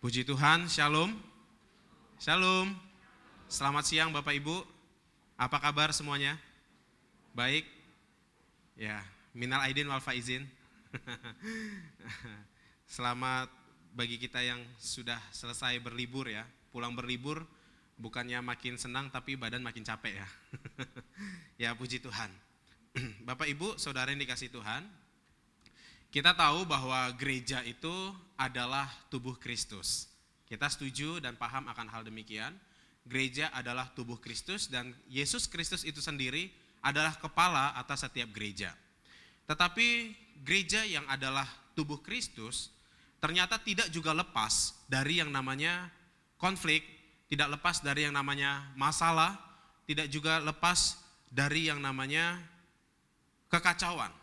Puji Tuhan, Shalom. Shalom. Selamat siang Bapak Ibu. Apa kabar semuanya? Baik? Ya, minal aidin wal faizin. Selamat bagi kita yang sudah selesai berlibur ya. Pulang berlibur bukannya makin senang tapi badan makin capek ya. Ya, puji Tuhan. Bapak Ibu, saudara yang dikasih Tuhan, kita tahu bahwa gereja itu adalah tubuh Kristus. Kita setuju dan paham akan hal demikian. Gereja adalah tubuh Kristus dan Yesus Kristus itu sendiri adalah kepala atas setiap gereja. Tetapi gereja yang adalah tubuh Kristus ternyata tidak juga lepas dari yang namanya konflik, tidak lepas dari yang namanya masalah, tidak juga lepas dari yang namanya kekacauan.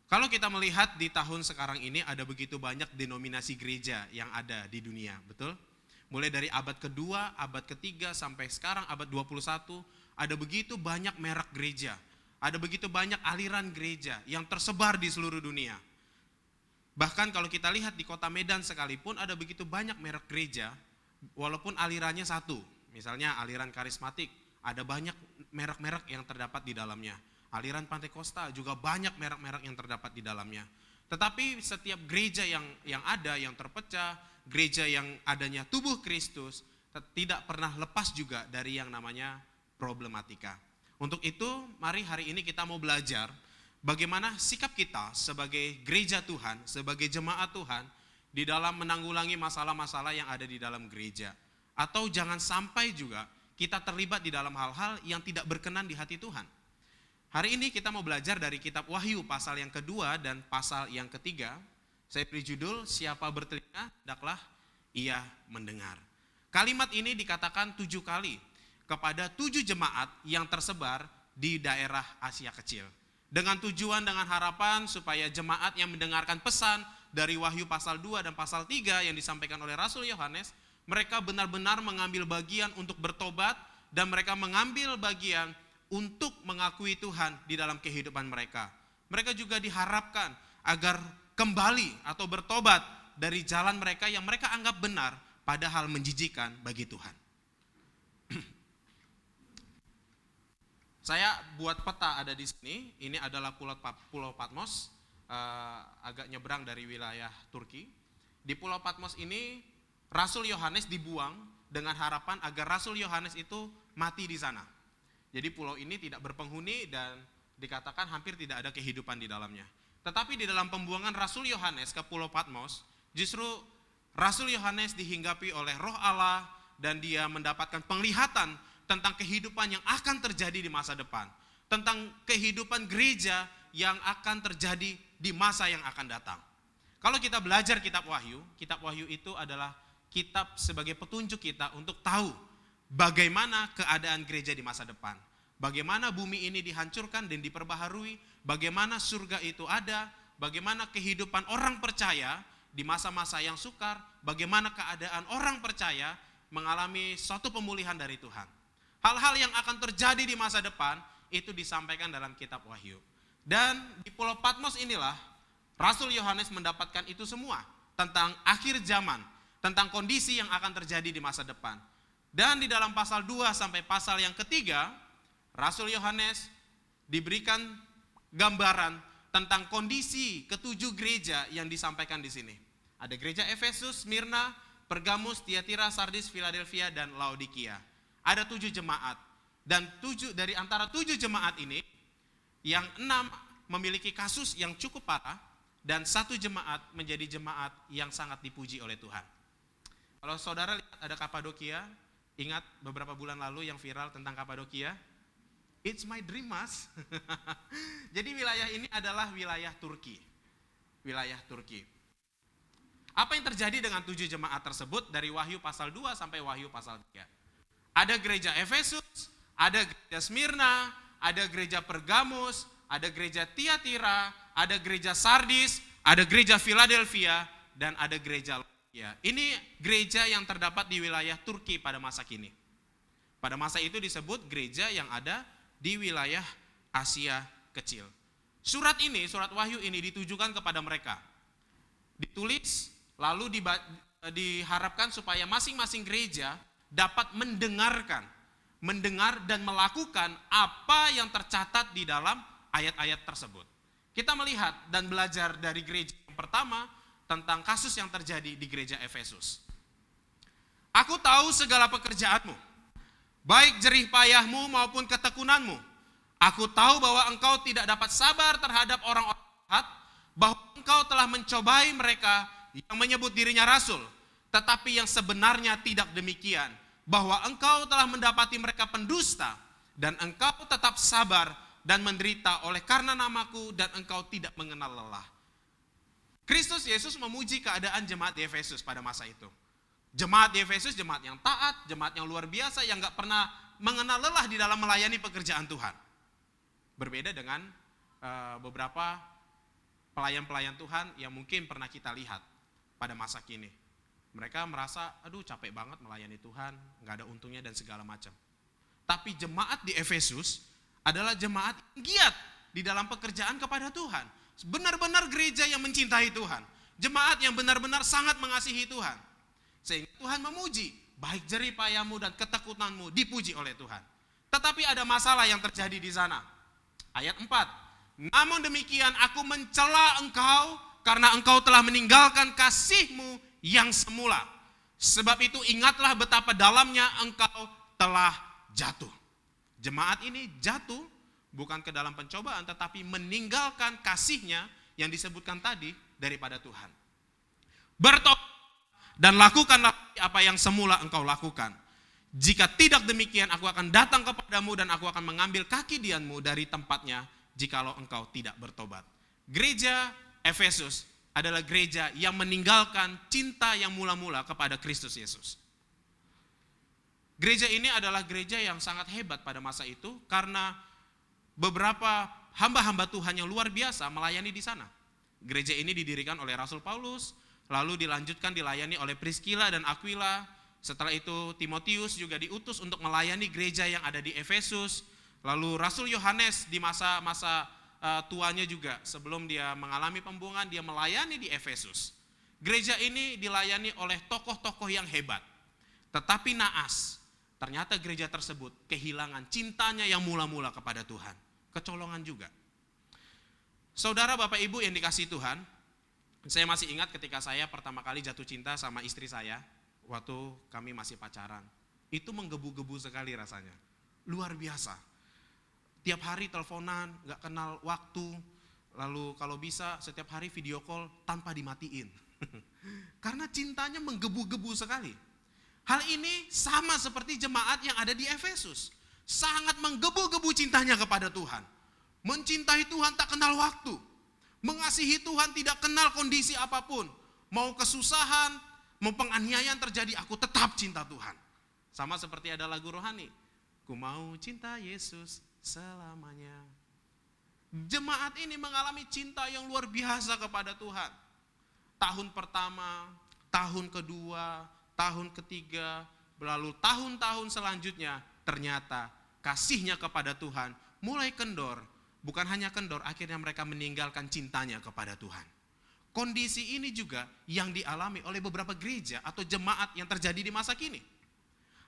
Kalau kita melihat di tahun sekarang ini ada begitu banyak denominasi gereja yang ada di dunia, betul? Mulai dari abad kedua, abad ketiga sampai sekarang abad 21, ada begitu banyak merek gereja. Ada begitu banyak aliran gereja yang tersebar di seluruh dunia. Bahkan kalau kita lihat di kota Medan sekalipun ada begitu banyak merek gereja, walaupun alirannya satu. Misalnya aliran karismatik, ada banyak merek-merek yang terdapat di dalamnya. Aliran Pantekosta juga banyak merek-merek yang terdapat di dalamnya. Tetapi setiap gereja yang ada, yang terpecah, gereja yang adanya tubuh Kristus, tidak pernah lepas juga dari yang namanya problematika. Untuk itu, mari hari ini kita mau belajar bagaimana sikap kita sebagai gereja Tuhan, sebagai jemaat Tuhan, di dalam menanggulangi masalah-masalah yang ada di dalam gereja. Atau jangan sampai juga kita terlibat di dalam hal-hal yang tidak berkenan di hati Tuhan. Hari ini kita mau belajar dari kitab Wahyu pasal yang kedua dan pasal yang ketiga. Saya beri judul, siapa bertelinga, hendaklah ia mendengar. Kalimat ini dikatakan 7 kali kepada 7 jemaat yang tersebar di daerah Asia Kecil. Dengan tujuan, dengan harapan supaya jemaat yang mendengarkan pesan dari Wahyu pasal 2 dan pasal 3 yang disampaikan oleh Rasul Yohanes, mereka benar-benar mengambil bagian untuk bertobat dan mereka mengambil bagian untuk mengakui Tuhan di dalam kehidupan mereka. Mereka juga diharapkan agar kembali atau bertobat dari jalan mereka yang mereka anggap benar padahal menjijikan bagi Tuhan. Saya buat peta ada di sini. Ini adalah Pulau Patmos, agak nyebrang dari wilayah Turki. Di Pulau Patmos ini Rasul Yohanes dibuang dengan harapan agar Rasul Yohanes itu mati di sana. Jadi pulau ini tidak berpenghuni dan dikatakan hampir tidak ada kehidupan di dalamnya. Tetapi di dalam pembuangan Rasul Yohanes ke Pulau Patmos, justru Rasul Yohanes dihinggapi oleh Roh Allah dan dia mendapatkan penglihatan tentang kehidupan yang akan terjadi di masa depan. Tentang kehidupan gereja yang akan terjadi di masa yang akan datang. Kalau kita belajar kitab Wahyu itu adalah kitab sebagai petunjuk kita untuk tahu bagaimana keadaan gereja di masa depan. Bagaimana bumi ini dihancurkan dan diperbaharui. Bagaimana surga itu ada. Bagaimana kehidupan orang percaya di masa-masa yang sukar. Bagaimana keadaan orang percaya mengalami suatu pemulihan dari Tuhan. Hal-hal yang akan terjadi di masa depan itu disampaikan dalam kitab Wahyu. Dan di Pulau Patmos inilah Rasul Yohanes mendapatkan itu semua. Tentang akhir zaman. Tentang kondisi yang akan terjadi di masa depan. Dan di dalam pasal 2 sampai pasal yang ketiga, Rasul Yohanes diberikan gambaran tentang kondisi ketujuh gereja yang disampaikan di sini. Ada gereja Efesus, Smyrna, Pergamus, Tiatira, Sardis, Philadelphia, dan Laodikia. Ada 7 jemaat. Dan dari antara 7 jemaat ini, yang 6 memiliki kasus yang cukup parah, dan 1 jemaat menjadi jemaat yang sangat dipuji oleh Tuhan. Kalau saudara lihat ada Kapadokia, ingat beberapa bulan lalu yang viral tentang Kapadokia? It's my dream, Mas. Jadi wilayah ini adalah wilayah Turki. Wilayah Turki. Apa yang terjadi dengan 7 jemaat tersebut dari Wahyu pasal 2 sampai Wahyu pasal 3? Ada gereja Efesus, ada gereja Smyrna, ada gereja Pergamus, ada gereja Tiatira, ada gereja Sardis, ada gereja Philadelphia, dan ada gereja Ya, ini gereja yang terdapat di wilayah Turki pada masa kini. Pada masa itu disebut gereja yang ada di wilayah Asia Kecil. Surat Wahyu ini ditujukan kepada mereka. Ditulis Lalu diharapkan supaya masing-masing gereja dapat mendengar dan melakukan apa yang tercatat di dalam ayat-ayat tersebut. Kita melihat dan belajar dari gereja yang pertama tentang kasus yang terjadi di gereja Efesus. Aku tahu segala pekerjaanmu, baik jerih payahmu maupun ketekunanmu. Aku tahu bahwa engkau tidak dapat sabar terhadap orang-orang jahat, bahwa engkau telah mencobai mereka yang menyebut dirinya rasul, tetapi yang sebenarnya tidak demikian, bahwa engkau telah mendapati mereka pendusta, dan engkau tetap sabar dan menderita oleh karena namaku, dan engkau tidak mengenal lelah. Kristus Yesus memuji keadaan jemaat di Efesus pada masa itu. Jemaat di Efesus, jemaat yang taat, jemaat yang luar biasa, yang gak pernah mengenal lelah di dalam melayani pekerjaan Tuhan. Berbeda dengan beberapa pelayan-pelayan Tuhan yang mungkin pernah kita lihat pada masa kini. Mereka merasa, aduh capek banget melayani Tuhan, gak ada untungnya dan segala macam. Tapi jemaat di Efesus adalah jemaat yang giat di dalam pekerjaan kepada Tuhan. Benar-benar gereja yang mencintai Tuhan. Jemaat yang benar-benar sangat mengasihi Tuhan. Sehingga Tuhan memuji, baik jerih payahmu dan ketekunanmu dipuji oleh Tuhan. Tetapi ada masalah yang terjadi di sana. Ayat 4. Namun demikian aku mencela engkau karena engkau telah meninggalkan kasihmu yang semula. Sebab itu ingatlah betapa dalamnya engkau telah jatuh. Jemaat ini jatuh bukan ke dalam pencobaan, tetapi meninggalkan kasihnya yang disebutkan tadi daripada Tuhan. Bertobat dan lakukanlah apa yang semula engkau lakukan. Jika tidak demikian, aku akan datang kepadamu dan aku akan mengambil kaki dianmu dari tempatnya jikalau engkau tidak bertobat. Gereja Efesus adalah gereja yang meninggalkan cinta yang mula-mula kepada Kristus Yesus. Gereja ini adalah gereja yang sangat hebat pada masa itu karena beberapa hamba-hamba Tuhan yang luar biasa melayani di sana. Gereja ini didirikan oleh Rasul Paulus, lalu dilanjutkan dilayani oleh Priscilla dan Aquila. Setelah itu Timotius juga diutus untuk melayani gereja yang ada di Efesus. Lalu Rasul Yohanes di masa-masa tuanya juga sebelum dia mengalami pembuangan, dia melayani di Efesus. Gereja ini dilayani oleh tokoh-tokoh yang hebat. Tetapi naas, ternyata gereja tersebut kehilangan cintanya yang mula-mula kepada Tuhan. Kecolongan juga. Saudara, Bapak Ibu yang dikasihi Tuhan, saya masih ingat ketika saya pertama kali jatuh cinta sama istri saya, waktu kami masih pacaran. Itu menggebu-gebu sekali rasanya. Luar biasa. Tiap hari teleponan, gak kenal waktu. Lalu kalau bisa setiap hari video call tanpa dimatiin. Karena cintanya menggebu-gebu sekali. Hal ini sama seperti jemaat yang ada di Efesus. Sangat menggebu-gebu cintanya kepada Tuhan. Mencintai Tuhan tak kenal waktu. Mengasihi Tuhan tidak kenal kondisi apapun. Mau kesusahan, mau penganiayaan terjadi, aku tetap cinta Tuhan. Sama seperti ada lagu rohani. Ku mau cinta Yesus selamanya. Jemaat ini mengalami cinta yang luar biasa kepada Tuhan. Tahun pertama, tahun kedua, tahun ketiga, lalu tahun-tahun selanjutnya, ternyata kasihnya kepada Tuhan mulai kendor. Bukan hanya kendor, akhirnya mereka meninggalkan cintanya kepada Tuhan. Kondisi ini juga yang dialami oleh beberapa gereja atau jemaat yang terjadi di masa kini.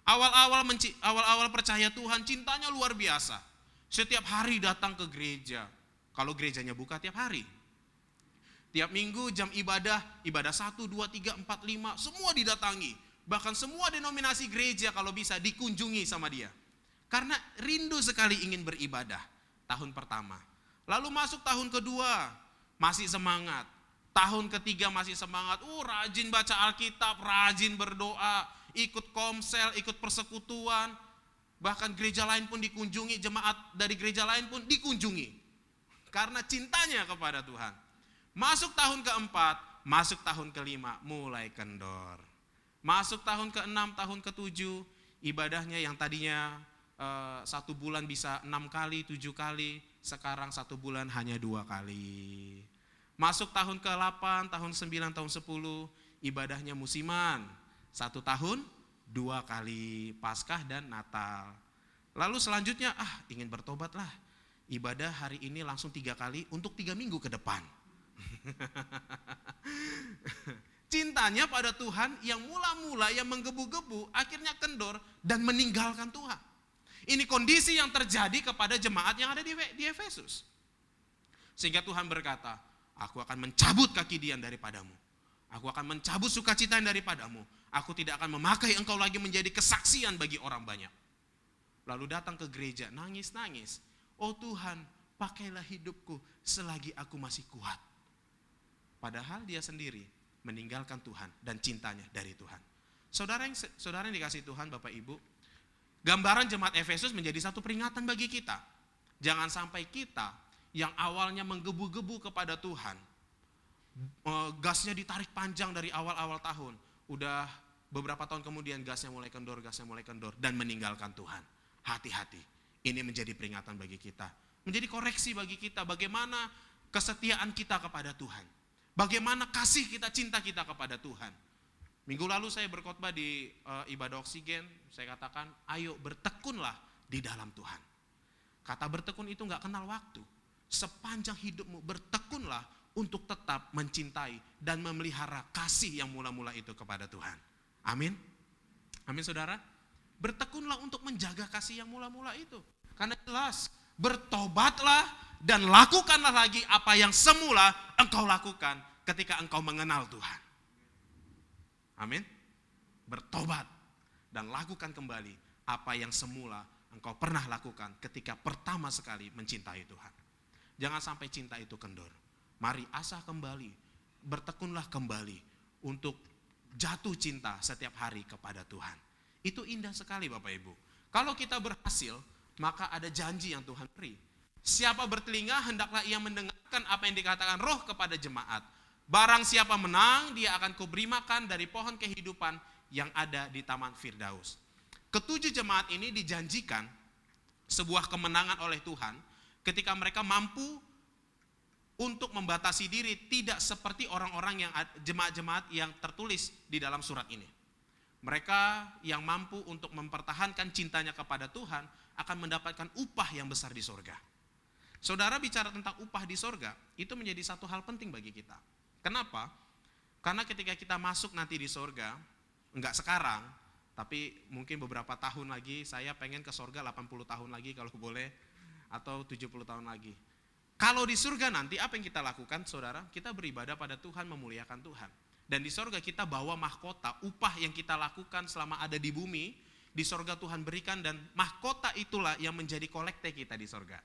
Awal-awal percaya Tuhan, cintanya luar biasa. Setiap hari datang ke gereja. Kalau gerejanya buka tiap hari. Tiap minggu jam ibadah 1, 2, 3, 4, 5, semua didatangi. Bahkan semua denominasi gereja kalau bisa dikunjungi sama dia. Karena rindu sekali ingin beribadah. Tahun pertama. Lalu masuk tahun kedua, masih semangat. Tahun ketiga masih semangat. Rajin baca Alkitab, rajin berdoa, ikut komsel, ikut persekutuan. Bahkan gereja lain pun dikunjungi, jemaat dari gereja lain pun dikunjungi. Karena cintanya kepada Tuhan. Masuk tahun keempat, masuk tahun kelima, mulai kendor. Masuk tahun keenam, tahun ketujuh, ibadahnya yang tadinya 1 bulan bisa 6 kali, 7 kali, sekarang 1 bulan hanya 2 kali. Masuk tahun ke-8, tahun 9, tahun 10, ibadahnya musiman. 1 tahun, 2 kali, Paskah dan Natal. Lalu selanjutnya, ingin bertobatlah. Ibadah hari ini langsung 3 kali untuk 3 minggu ke depan. Cintanya pada Tuhan yang mula-mula yang menggebu-gebu akhirnya kendor dan meninggalkan Tuhan. Ini kondisi yang terjadi kepada jemaat yang ada di Efesus. Sehingga Tuhan berkata, aku akan mencabut kaki Dian daripadamu. Aku akan mencabut sukacita daripadamu. Aku tidak akan memakai engkau lagi menjadi kesaksian bagi orang banyak. Lalu datang ke gereja, nangis-nangis. Oh Tuhan, pakailah hidupku selagi aku masih kuat. Padahal dia sendiri meninggalkan Tuhan dan cintanya dari Tuhan. Saudara yang dikasih Tuhan, Bapak Ibu, gambaran jemaat Efesus menjadi satu peringatan bagi kita. Jangan sampai kita yang awalnya menggebu-gebu kepada Tuhan, gasnya ditarik panjang dari awal-awal tahun, udah beberapa tahun kemudian gasnya mulai kendor dan meninggalkan Tuhan. Hati-hati, ini menjadi peringatan bagi kita, menjadi koreksi bagi kita bagaimana kesetiaan kita kepada Tuhan. Bagaimana kasih kita, cinta kita kepada Tuhan. Minggu lalu saya berkhotbah di ibadah oksigen, saya katakan, ayo bertekunlah di dalam Tuhan. Kata bertekun itu gak kenal waktu. Sepanjang hidupmu bertekunlah untuk tetap mencintai dan memelihara kasih yang mula-mula itu kepada Tuhan. Amin. Amin saudara. Bertekunlah untuk menjaga kasih yang mula-mula itu. Karena jelas, bertobatlah dan lakukanlah lagi apa yang semula engkau lakukan ketika engkau mengenal Tuhan. Amin. Bertobat dan lakukan kembali apa yang semula engkau pernah lakukan ketika pertama sekali mencintai Tuhan. Jangan sampai cinta itu kendor. Mari asah kembali, bertekunlah kembali untuk jatuh cinta setiap hari kepada Tuhan. Itu indah sekali Bapak Ibu. Kalau kita berhasil, maka ada janji yang Tuhan beri. Siapa bertelinga, hendaklah ia mendengarkan apa yang dikatakan Roh kepada jemaat. Barang siapa menang, dia akan kuberi makan dari pohon kehidupan yang ada di Taman Firdaus. Ketujuh jemaat ini dijanjikan sebuah kemenangan oleh Tuhan ketika mereka mampu untuk membatasi diri, tidak seperti orang-orang yang jemaat-jemaat yang tertulis di dalam surat ini. Mereka yang mampu untuk mempertahankan cintanya kepada Tuhan akan mendapatkan upah yang besar di sorga. Saudara, bicara tentang upah di sorga, itu menjadi satu hal penting bagi kita. Kenapa? Karena ketika kita masuk nanti di sorga, enggak sekarang, tapi mungkin beberapa tahun lagi, saya pengen ke sorga 80 tahun lagi kalau boleh, atau 70 tahun lagi. Kalau di surga nanti apa yang kita lakukan saudara? Kita beribadah pada Tuhan, memuliakan Tuhan. Dan di sorga kita bawa mahkota, upah yang kita lakukan selama ada di bumi, di sorga Tuhan berikan, dan mahkota itulah yang menjadi kolekte kita di sorga.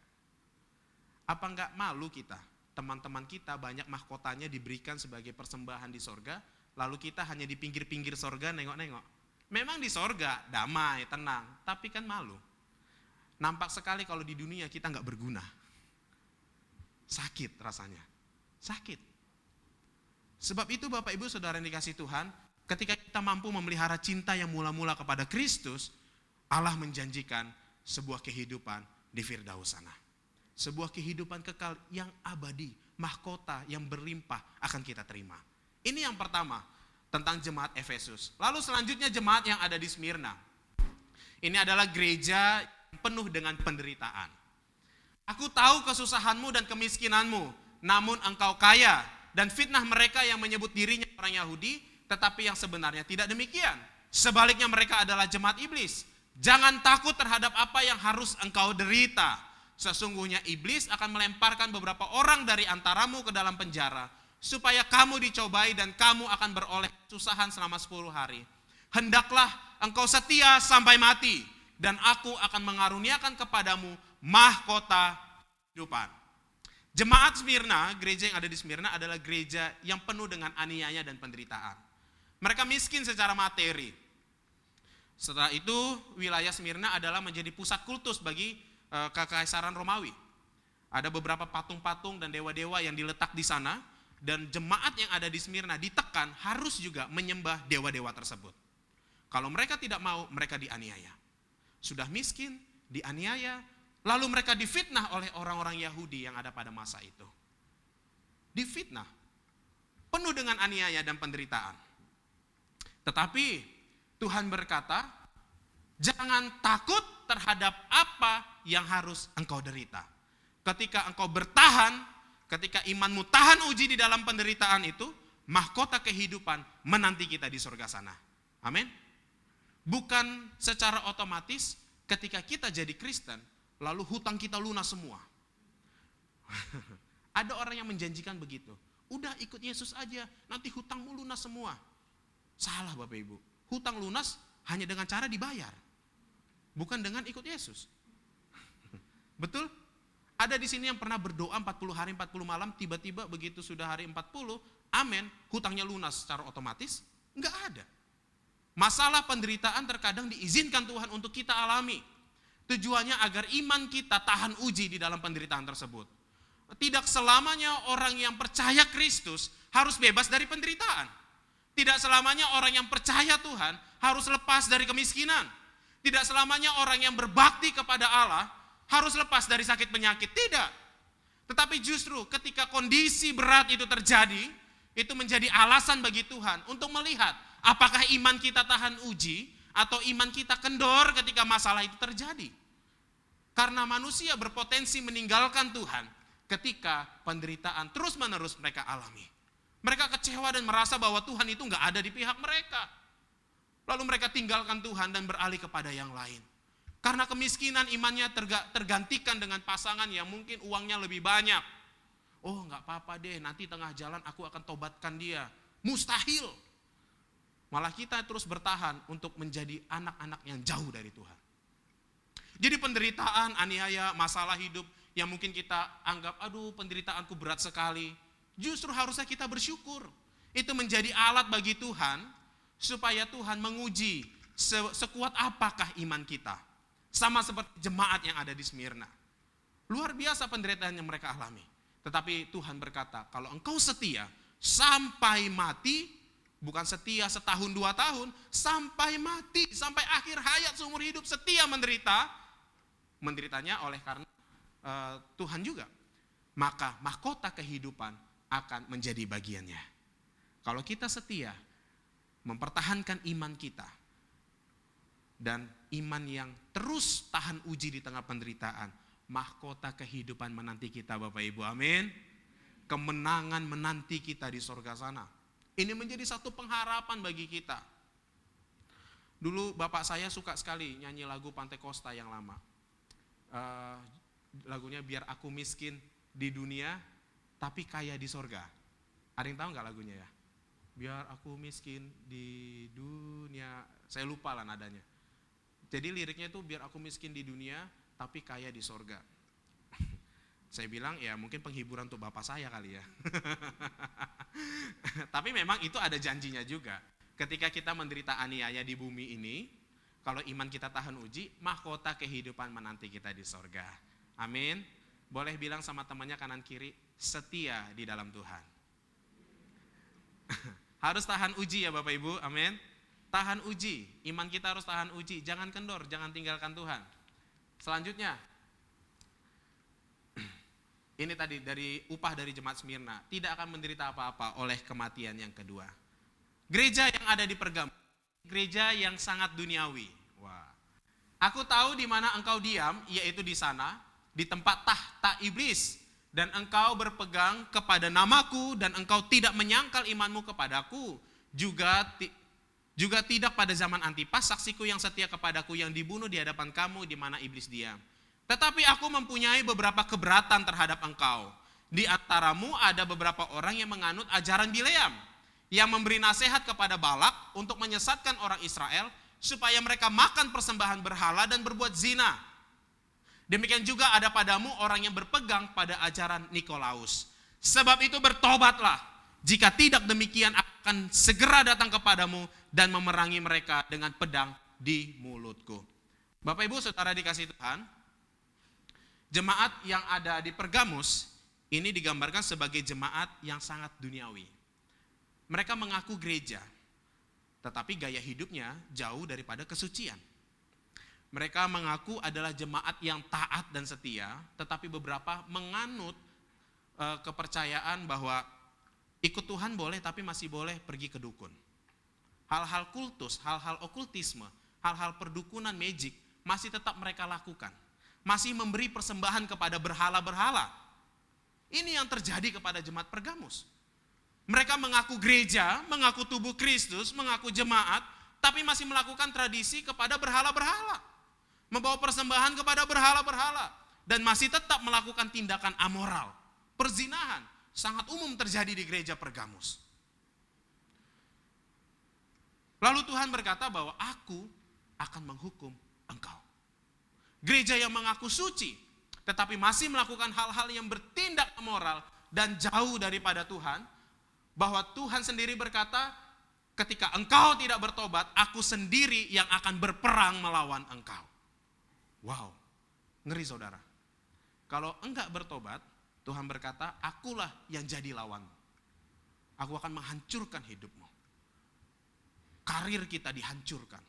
Apa enggak malu kita? Teman-teman kita banyak mahkotanya diberikan sebagai persembahan di sorga, lalu kita hanya di pinggir-pinggir sorga nengok-nengok. Memang di sorga damai, tenang, tapi kan malu. Nampak sekali kalau di dunia kita enggak berguna. Sakit rasanya, sakit. Sebab itu Bapak Ibu Saudara yang dikasih Tuhan, ketika kita mampu memelihara cinta yang mula-mula kepada Kristus, Allah menjanjikan sebuah kehidupan di Firdaus sana. Sebuah kehidupan kekal yang abadi, mahkota yang berlimpah akan kita terima. Ini yang pertama tentang jemaat Efesus. Lalu selanjutnya jemaat yang ada di Smyrna. Ini adalah gereja penuh dengan penderitaan. Aku tahu kesusahanmu dan kemiskinanmu, namun engkau kaya, dan fitnah mereka yang menyebut dirinya orang Yahudi, tetapi yang sebenarnya tidak demikian. Sebaliknya mereka adalah jemaat iblis. Jangan takut terhadap apa yang harus engkau derita. Sesungguhnya iblis akan melemparkan beberapa orang dari antaramu ke dalam penjara, supaya kamu dicobai dan kamu akan beroleh kesusahan selama 10 hari. Hendaklah engkau setia sampai mati, dan aku akan mengaruniakan kepadamu mahkota kehidupan. Jemaat Smyrna, gereja yang ada di Smyrna adalah gereja yang penuh dengan aniaya dan penderitaan. Mereka miskin secara materi. Setelah itu wilayah Smyrna adalah menjadi pusat kultus bagi kekaisaran Romawi. Ada beberapa patung-patung dan dewa-dewa yang diletak di sana, dan jemaat yang ada di Smyrna ditekan harus juga menyembah dewa-dewa tersebut. Kalau mereka tidak mau, mereka dianiaya. Sudah miskin, dianiaya, lalu mereka difitnah oleh orang-orang Yahudi yang ada pada masa itu. Difitnah, penuh dengan aniaya dan penderitaan. Tetapi Tuhan berkata, jangan takut terhadap apa yang harus engkau derita. Ketika engkau bertahan, ketika imanmu tahan uji di dalam penderitaan itu, mahkota kehidupan menanti kita di surga sana. Amin. Bukan secara otomatis ketika kita jadi Kristen, lalu hutang kita lunas semua. Ada orang yang menjanjikan begitu. Udah ikut Yesus aja, nanti hutangmu lunas semua. Salah Bapak Ibu. Hutang lunas hanya dengan cara dibayar. Bukan dengan ikut Yesus. Betul? Ada di sini yang pernah berdoa 40 hari 40 malam, tiba-tiba begitu sudah hari 40, amin, hutangnya lunas secara otomatis? Enggak ada. Masalah penderitaan terkadang diizinkan Tuhan untuk kita alami. Tujuannya agar iman kita tahan uji di dalam penderitaan tersebut. Tidak selamanya orang yang percaya Kristus harus bebas dari penderitaan. Tidak selamanya orang yang percaya Tuhan harus lepas dari kemiskinan. Tidak selamanya orang yang berbakti kepada Allah harus lepas dari sakit penyakit. Tidak. Tetapi justru ketika kondisi berat itu terjadi, itu menjadi alasan bagi Tuhan untuk melihat apakah iman kita tahan uji atau iman kita kendor ketika masalah itu terjadi. Karena manusia berpotensi meninggalkan Tuhan ketika penderitaan terus-menerus mereka alami. Mereka kecewa dan merasa bahwa Tuhan itu enggak ada di pihak mereka. Lalu mereka tinggalkan Tuhan dan beralih kepada yang lain. Karena kemiskinan imannya tergantikan dengan pasangan yang mungkin uangnya lebih banyak. Oh enggak apa-apa deh, nanti tengah jalan aku akan tobatkan dia. Mustahil. Malah kita terus bertahan untuk menjadi anak-anak yang jauh dari Tuhan. Jadi penderitaan, aniaya, masalah hidup yang mungkin kita anggap, aduh penderitaanku berat sekali. Justru harusnya kita bersyukur. Itu menjadi alat bagi Tuhan, supaya Tuhan menguji sekuat apakah iman kita. Sama seperti jemaat yang ada di Smyrna. Luar biasa penderitaan yang mereka alami. Tetapi Tuhan berkata, kalau engkau setia sampai mati, bukan setia setahun 2 tahun, sampai mati, sampai akhir hayat seumur hidup setia menderita, menderitanya oleh karena Tuhan juga. Maka mahkota kehidupan akan menjadi bagiannya. Kalau kita setia mempertahankan iman kita dan iman yang terus tahan uji di tengah penderitaan, mahkota kehidupan menanti kita Bapak Ibu, amin. Kemenangan menanti kita di surga sana. Ini menjadi satu pengharapan bagi kita. Dulu bapak saya suka sekali nyanyi lagu Pantai Costa yang lama. Lagunya Biar Aku Miskin di Dunia tapi Kaya di Surga. Ada yang tahu nggak lagunya ya? Biar aku miskin di dunia, saya lupa lah nadanya. Jadi liriknya itu biar aku miskin di dunia tapi kaya di surga. Saya bilang ya mungkin penghiburan untuk bapak saya kali ya. Tapi memang itu ada janjinya juga. Ketika kita menderita aniaya di bumi ini, kalau iman kita tahan uji, mahkota kehidupan menanti kita di surga. Amin. Boleh bilang sama temannya kanan kiri, setia di dalam Tuhan. Harus tahan uji ya Bapak Ibu, amin. Tahan uji, iman kita harus tahan uji. Jangan kendor, jangan tinggalkan Tuhan. Selanjutnya, ini tadi dari upah dari jemaat Smyrna, tidak akan menderita apa-apa oleh kematian yang kedua. Gereja yang ada di Pergamus, gereja yang sangat duniawi. Wah, aku tahu di mana engkau diam, yaitu di sana, di tempat tahta iblis. Dan engkau berpegang kepada namaku dan engkau tidak menyangkal imanmu kepadaku. Juga tidak pada zaman Antipas, saksiku yang setia kepadaku yang dibunuh di hadapan kamu di mana iblis diam. Tetapi aku mempunyai beberapa keberatan terhadap engkau. Di antaramu ada beberapa orang yang menganut ajaran Bileam, yang memberi nasihat kepada Balak untuk menyesatkan orang Israel supaya mereka makan persembahan berhala dan berbuat zina. Demikian juga ada padamu orang yang berpegang pada ajaran Nikolaus. Sebab itu bertobatlah, jika tidak demikian akan segera datang kepadamu dan memerangi mereka dengan pedang di mulutku. Bapak Ibu Saudara dikasih Tuhan, jemaat yang ada di Pergamus ini digambarkan sebagai jemaat yang sangat duniawi. Mereka mengaku gereja, tetapi gaya hidupnya jauh daripada kesucian. Mereka mengaku adalah jemaat yang taat dan setia, tetapi beberapa menganut kepercayaan bahwa ikut Tuhan boleh tapi masih boleh pergi ke dukun. Hal-hal kultus, hal-hal okultisme, hal-hal perdukunan magic masih tetap mereka lakukan. Masih memberi persembahan kepada berhala-berhala. Ini yang terjadi kepada jemaat Pergamus. Mereka mengaku gereja, mengaku tubuh Kristus, mengaku jemaat, tapi masih melakukan tradisi kepada berhala-berhala. Membawa persembahan kepada berhala-berhala. Dan masih tetap melakukan tindakan amoral. Perzinahan sangat umum terjadi di gereja Pergamus. Lalu Tuhan berkata bahwa aku akan menghukum engkau. Gereja yang mengaku suci, tetapi masih melakukan hal-hal yang bertindak amoral dan jauh daripada Tuhan, bahwa Tuhan sendiri berkata, ketika engkau tidak bertobat, aku sendiri yang akan berperang melawan engkau. Wow, ngeri saudara. Kalau enggak bertobat, Tuhan berkata, akulah yang jadi lawanmu. Aku akan menghancurkan hidupmu. Karir kita dihancurkan.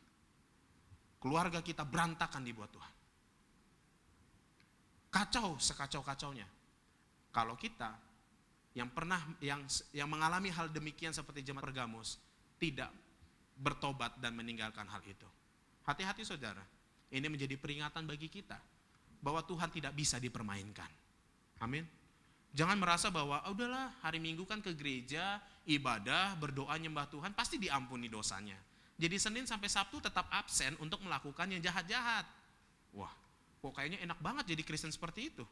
Keluarga kita berantakan dibuat Tuhan. Kacau sekacau-kacaunya. Kalau kita yang mengalami hal demikian seperti jemaat Pergamus tidak bertobat dan meninggalkan hal itu. Hati-hati saudara. Ini menjadi peringatan bagi kita bahwa Tuhan tidak bisa dipermainkan. Amin. Jangan merasa bahwa udahlah hari Minggu kan ke gereja, ibadah, berdoa nyembah Tuhan pasti diampuni dosanya. Jadi Senin sampai Sabtu tetap absen untuk melakukan yang jahat-jahat. Wah, kok kayaknya enak banget jadi Kristen seperti itu.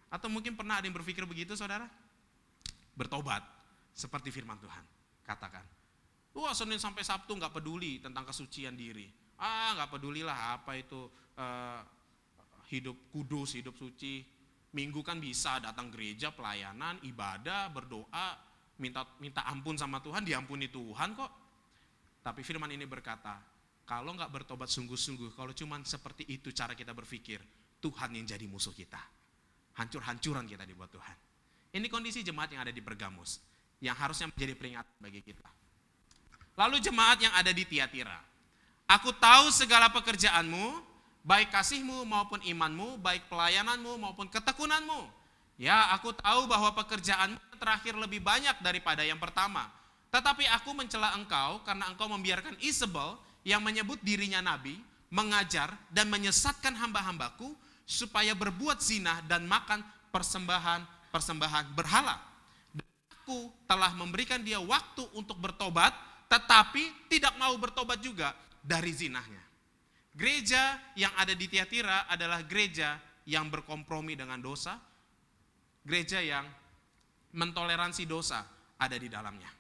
Atau mungkin pernah ada yang berpikir begitu saudara? Bertobat, seperti firman Tuhan. Katakan, wah Senin sampai Sabtu gak peduli tentang kesucian diri. Gak pedulilah apa itu hidup kudus, hidup suci. Minggu kan bisa datang gereja, pelayanan, ibadah, berdoa, minta ampun sama Tuhan, diampuni Tuhan kok. Tapi firman ini berkata, kalau gak bertobat sungguh-sungguh, kalau cuman seperti itu cara kita berpikir, Tuhan yang jadi musuh kita. Hancur-hancuran kita dibuat Tuhan. Ini kondisi jemaat yang ada di Pergamus, yang harusnya menjadi peringatan bagi kita. Lalu jemaat yang ada di Tiatira. Aku tahu segala pekerjaanmu, baik kasihmu maupun imanmu, baik pelayananmu maupun ketekunanmu. Ya, aku tahu bahwa pekerjaanmu terakhir lebih banyak daripada yang pertama. Tetapi aku mencela engkau karena engkau membiarkan Isabel yang menyebut dirinya nabi, mengajar dan menyesatkan hamba-hambaku supaya berbuat zina dan makan persembahan berhala. Dan aku telah memberikan dia waktu untuk bertobat, tetapi tidak mau bertobat juga dari zinahnya. Gereja yang ada di Tiatira adalah gereja yang berkompromi dengan dosa, gereja yang mentoleransi dosa ada di dalamnya.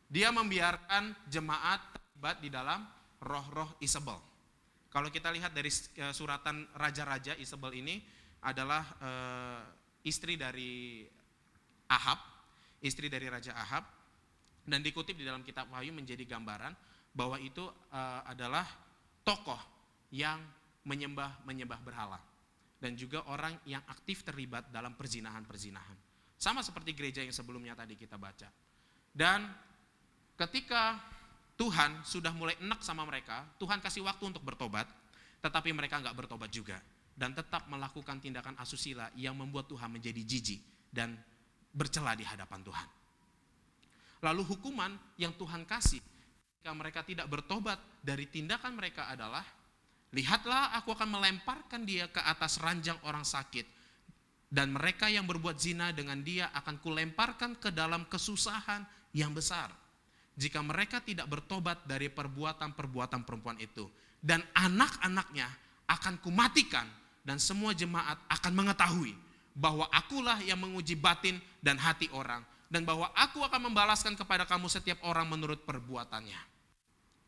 Dia membiarkan jemaat terlibat di dalam roh-roh Isabel. Kalau kita lihat dari suratan raja-raja, Isabel ini adalah istri dari Ahab, istri dari Raja Ahab, dan dikutip di dalam kitab Wahyu menjadi gambaran bahwa itu adalah tokoh yang menyembah berhala dan juga orang yang aktif terlibat dalam perzinahan-perzinahan. Sama seperti gereja yang sebelumnya tadi kita baca. Dan ketika Tuhan sudah mulai enak sama mereka, Tuhan kasih waktu untuk bertobat, tetapi mereka enggak bertobat juga dan tetap melakukan tindakan asusila yang membuat Tuhan menjadi jijik dan bercela di hadapan Tuhan. Lalu hukuman yang Tuhan kasih jika mereka tidak bertobat dari tindakan mereka adalah, lihatlah aku akan melemparkan dia ke atas ranjang orang sakit, dan mereka yang berbuat zina dengan dia akan kulemparkan ke dalam kesusahan yang besar. Jika mereka tidak bertobat dari perbuatan-perbuatan perempuan itu, dan anak-anaknya akan kumatikan, dan semua jemaat akan mengetahui bahwa akulah yang menguji batin dan hati orang, dan bahwa aku akan membalaskan kepada kamu setiap orang menurut perbuatannya.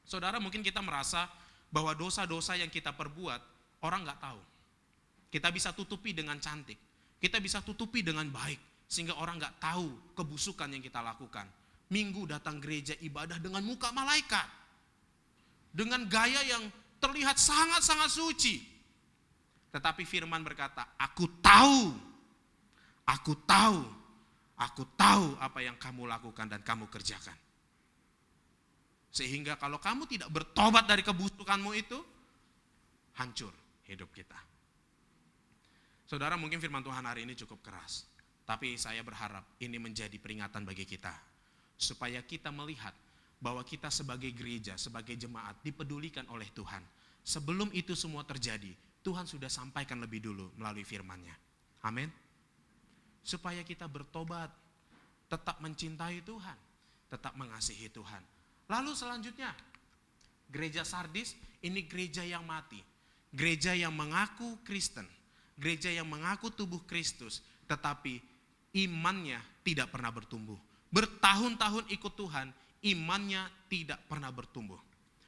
Saudara, mungkin kita merasa bahwa dosa-dosa yang kita perbuat, orang gak tahu. Kita bisa tutupi dengan cantik, kita bisa tutupi dengan baik, sehingga orang gak tahu kebusukan yang kita lakukan. Minggu datang gereja ibadah dengan muka malaikat, dengan gaya yang terlihat sangat-sangat suci. Tetapi firman berkata, aku tahu apa yang kamu lakukan dan kamu kerjakan. Sehingga kalau kamu tidak bertobat dari kebusukanmu itu, hancur hidup kita. Saudara, mungkin firman Tuhan hari ini cukup keras, tapi saya berharap ini menjadi peringatan bagi kita, supaya kita melihat bahwa kita sebagai gereja, sebagai jemaat dipedulikan oleh Tuhan. Sebelum itu semua terjadi, Tuhan sudah sampaikan lebih dulu melalui firman-Nya. Amin. Supaya kita bertobat. tetap mencintai Tuhan, tetap mengasihi Tuhan. Lalu selanjutnya, gereja Sardis ini gereja yang mati. Gereja yang mengaku Kristen, gereja yang mengaku tubuh Kristus, tetapi imannya tidak pernah bertumbuh. Bertahun-tahun ikut Tuhan, imannya tidak pernah bertumbuh.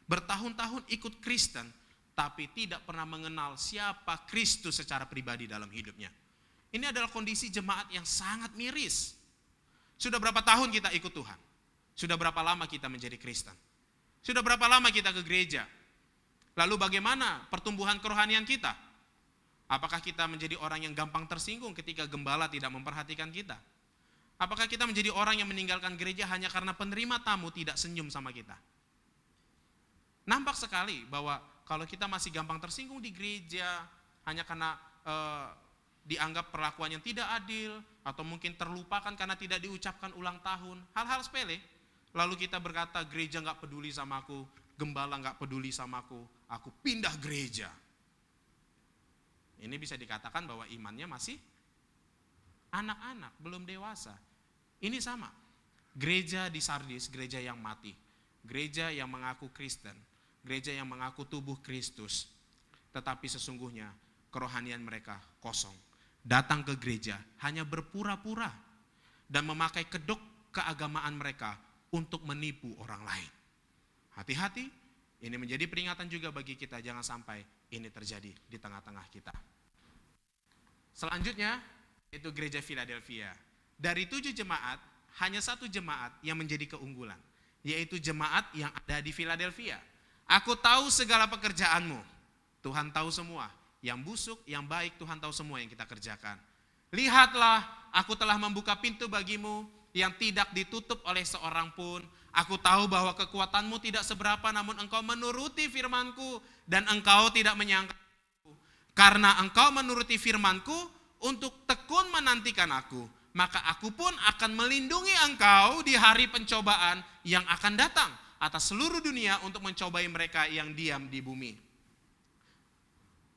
Bertahun-tahun ikut Kristen, tapi tidak pernah mengenal siapa Kristus secara pribadi dalam hidupnya. Ini adalah kondisi jemaat yang sangat miris. Sudah berapa tahun kita ikut Tuhan? Sudah berapa lama kita menjadi Kristen? Sudah berapa lama kita ke gereja? Lalu bagaimana pertumbuhan kerohanian kita? Apakah kita menjadi orang yang gampang tersinggung ketika gembala tidak memperhatikan kita? Apakah kita menjadi orang yang meninggalkan gereja hanya karena penerima tamu tidak senyum sama kita? Nampak sekali bahwa kalau kita masih gampang tersinggung di gereja hanya karena dianggap perlakuan yang tidak adil, atau mungkin terlupakan karena tidak diucapkan ulang tahun, hal-hal sepele, lalu kita berkata gereja gak peduli sama aku, gembala gak peduli sama aku pindah gereja. Ini bisa dikatakan bahwa imannya masih anak-anak, belum dewasa. Ini sama, gereja di Sardis, gereja yang mati, gereja yang mengaku Kristen, gereja yang mengaku tubuh Kristus, tetapi sesungguhnya kerohanian mereka kosong. Datang ke gereja hanya berpura-pura dan memakai kedok keagamaan mereka untuk menipu orang lain. Hati-hati, ini menjadi peringatan juga bagi kita, jangan sampai ini terjadi di tengah-tengah kita. Selanjutnya, itu gereja Philadelphia. Dari 7 jemaat, hanya 1 jemaat yang menjadi keunggulan, yaitu jemaat yang ada di Philadelphia. Aku tahu segala pekerjaanmu. Tuhan tahu semua. Yang busuk, yang baik, Tuhan tahu semua yang kita kerjakan. Lihatlah, aku telah membuka pintu bagimu yang tidak ditutup oleh seorang pun. Aku tahu bahwa kekuatanmu tidak seberapa, namun engkau menuruti firmanku dan engkau tidak menyangka. Karena engkau menuruti firmanku untuk tekun menantikan aku, maka aku pun akan melindungi engkau di hari pencobaan yang akan datang atas seluruh dunia untuk mencobai mereka yang diam di bumi.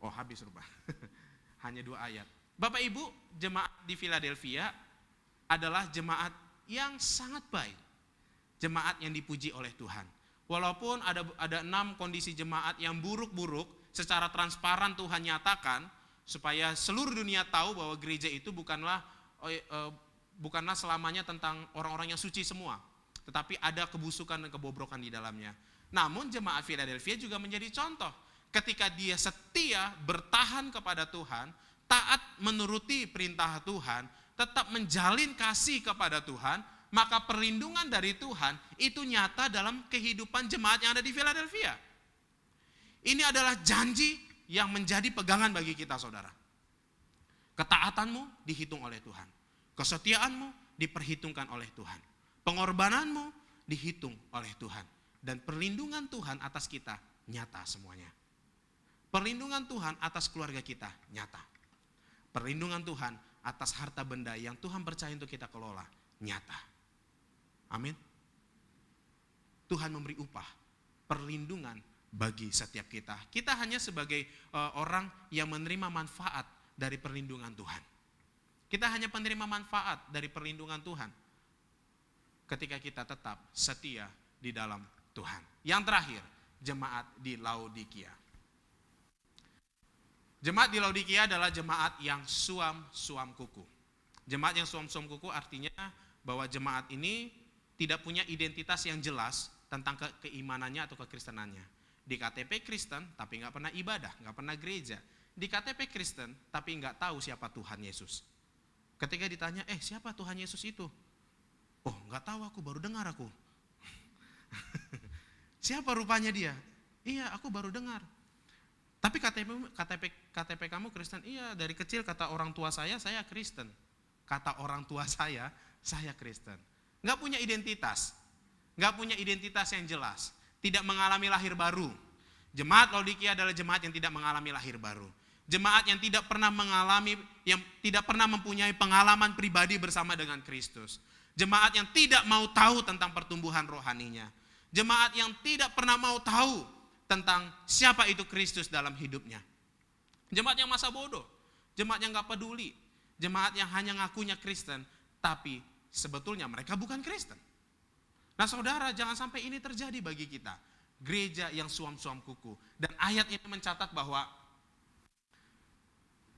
Oh, habis rupanya. Hanya 2 ayat. Bapak Ibu, jemaat di Philadelphia adalah jemaat yang sangat baik. Jemaat yang dipuji oleh Tuhan. Walaupun ada 6 kondisi jemaat yang buruk-buruk, secara transparan Tuhan nyatakan supaya seluruh dunia tahu bahwa gereja itu bukanlah selamanya tentang orang-orang yang suci semua, tetapi ada kebusukan dan kebobrokan di dalamnya. Namun jemaat Philadelphia juga menjadi contoh. Ketika dia setia bertahan kepada Tuhan, taat menuruti perintah Tuhan, tetap menjalin kasih kepada Tuhan, maka perlindungan dari Tuhan itu nyata dalam kehidupan jemaat yang ada di Philadelphia. Ini adalah janji yang menjadi pegangan bagi kita, saudara. Ketaatanmu dihitung oleh Tuhan. Kesetiaanmu diperhitungkan oleh Tuhan. Pengorbananmu dihitung oleh Tuhan. Dan perlindungan Tuhan atas kita nyata semuanya. Perlindungan Tuhan atas keluarga kita nyata. Perlindungan Tuhan atas harta benda yang Tuhan percaya untuk kita kelola nyata. Amin. Tuhan memberi upah, perlindungan bagi setiap kita. Kita hanya sebagai orang yang menerima manfaat dari perlindungan Tuhan. Kita hanya penerima manfaat dari perlindungan Tuhan ketika kita tetap setia di dalam Tuhan. Yang terakhir, jemaat di Laodikia. Jemaat di Laodikia adalah jemaat yang suam-suam kuku. Jemaat yang suam-suam kuku artinya bahwa jemaat ini tidak punya identitas yang jelas tentang keimanannya atau kekristenannya. Di KTP Kristen tapi nggak pernah ibadah, nggak pernah gereja. Di KTP Kristen tapi nggak tahu siapa Tuhan Yesus. Ketika ditanya, siapa Tuhan Yesus itu? Oh, nggak tahu, aku baru dengar aku. Siapa rupanya dia? Iya, aku baru dengar. Tapi KTP kamu Kristen? Iya, dari kecil kata orang tua saya Kristen. Kata orang tua saya Kristen. Nggak punya identitas. Nggak punya identitas yang jelas. Tidak mengalami lahir baru. Jemaat Laodikia adalah jemaat yang tidak mengalami lahir baru. Jemaat yang tidak pernah mempunyai pengalaman pribadi bersama dengan Kristus. Jemaat yang tidak mau tahu tentang pertumbuhan rohaninya. Jemaat yang tidak pernah mau tahu tentang siapa itu Kristus dalam hidupnya. Jemaat yang masa bodoh, jemaat yang gak peduli, jemaat yang hanya ngakunya Kristen, tapi sebetulnya mereka bukan Kristen. Nah saudara, jangan sampai ini terjadi bagi kita. Gereja yang suam-suam kuku. Dan ayat ini mencatat bahwa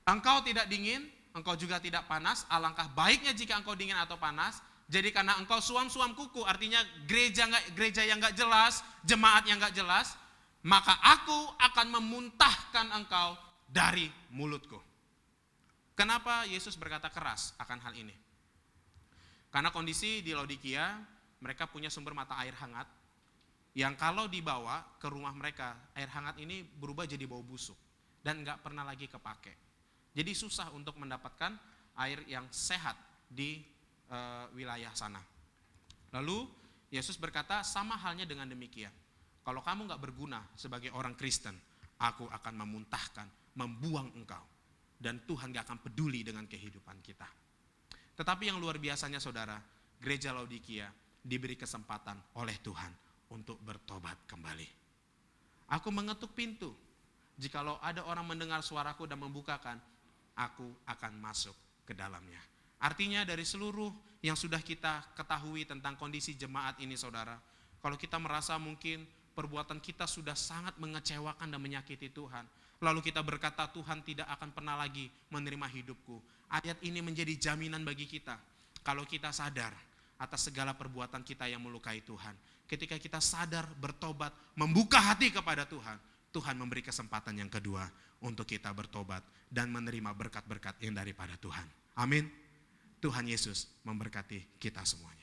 engkau tidak dingin, engkau juga tidak panas. Alangkah baiknya jika engkau dingin atau panas. Jadi karena engkau suam-suam kuku, artinya gereja yang gak jelas, jemaat yang gak jelas, maka aku akan memuntahkan engkau dari mulutku. Kenapa Yesus berkata keras akan hal ini? Karena kondisi di Laodikia, mereka punya sumber mata air hangat, yang kalau dibawa ke rumah mereka, air hangat ini berubah jadi bau busuk, dan gak pernah lagi kepake. Jadi susah untuk mendapatkan air yang sehat di wilayah sana. Lalu Yesus berkata, sama halnya dengan demikian. Kalau kamu gak berguna sebagai orang Kristen, aku akan memuntahkan, membuang engkau. Dan Tuhan gak akan peduli dengan kehidupan kita. Tetapi yang luar biasanya saudara, gereja Laodikia diberi kesempatan oleh Tuhan untuk bertobat kembali. Aku mengetuk pintu. Jikalau ada orang mendengar suaraku dan membukakan, aku akan masuk ke dalamnya. Artinya dari seluruh yang sudah kita ketahui tentang kondisi jemaat ini saudara, kalau kita merasa mungkin perbuatan kita sudah sangat mengecewakan dan menyakiti Tuhan, lalu kita berkata Tuhan tidak akan pernah lagi menerima hidupku. Ayat ini menjadi jaminan bagi kita. Kalau kita sadar atas segala perbuatan kita yang melukai Tuhan, ketika kita sadar, bertobat, membuka hati kepada Tuhan, Tuhan memberi kesempatan yang kedua untuk kita bertobat dan menerima berkat-berkat yang daripada Tuhan. Amin. Tuhan Yesus memberkati kita semuanya.